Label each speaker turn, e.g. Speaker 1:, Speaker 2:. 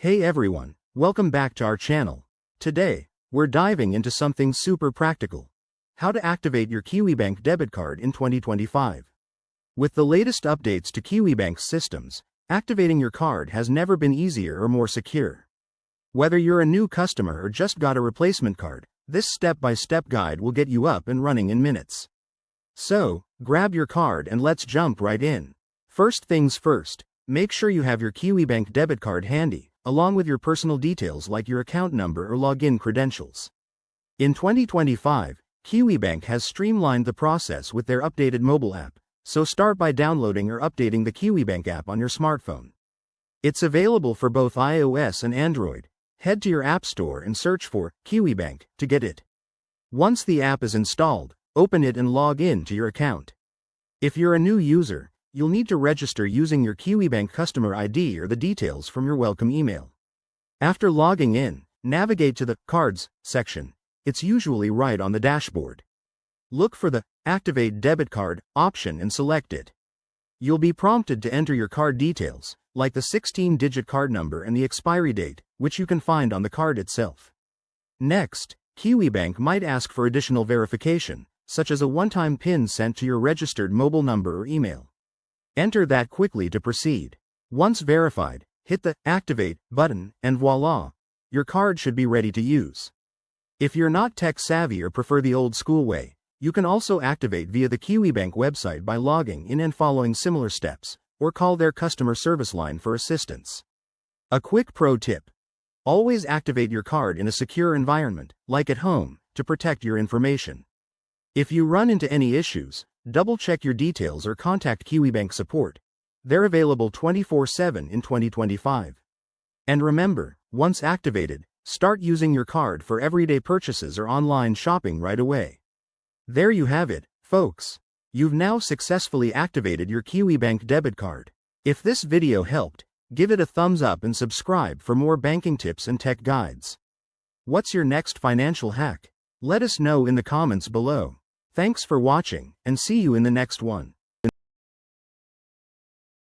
Speaker 1: Hey everyone, welcome back to our channel. Today, we're diving into something super practical. How to activate your KiwiBank debit card in 2025. With the latest updates to KiwiBank's systems, activating your card has never been easier or more secure. Whether you're a new customer or just got a replacement card, this step-by-step guide will get you up and running in minutes. So, grab your card and let's jump right in. First things first, make sure you have your KiwiBank debit card handy, along with your personal details like your account number or login credentials. In 2025, KiwiBank has streamlined the process with their updated mobile app, so start by downloading or updating the KiwiBank app on your smartphone. It's available for both iOS and Android. Head to your app store and search for KiwiBank to get it. Once the app is installed, open it and log in to your account. If you're a new user, you'll need to register using your KiwiBank customer ID or the details from your welcome email. After logging in, navigate to the Cards section. It's usually right on the dashboard. Look for the Activate Debit Card option and select it. You'll be prompted to enter your card details, like the 16-digit card number and the expiry date, which you can find on the card itself. Next, KiwiBank might ask for additional verification, such as a one-time PIN sent to your registered mobile number or email. Enter that quickly to proceed. Once verified, hit the Activate button, and voila! Your card should be ready to use. If you're not tech-savvy or prefer the old-school way, you can also activate via the KiwiBank website by logging in and following similar steps, or call their customer service line for assistance. A quick pro tip: always activate your card in a secure environment, like at home, to protect your information. If you run into any issues, double-check your details or contact KiwiBank support. They're available 24/7 in 2025. And remember, once activated, start using your card for everyday purchases or online shopping right away. There you have it, folks. You've now successfully activated your KiwiBank debit card. If this video helped, give it a thumbs up and subscribe for more banking tips and tech guides. What's your next financial hack? Let us know in the comments below. Thanks for watching, and see you in the next one.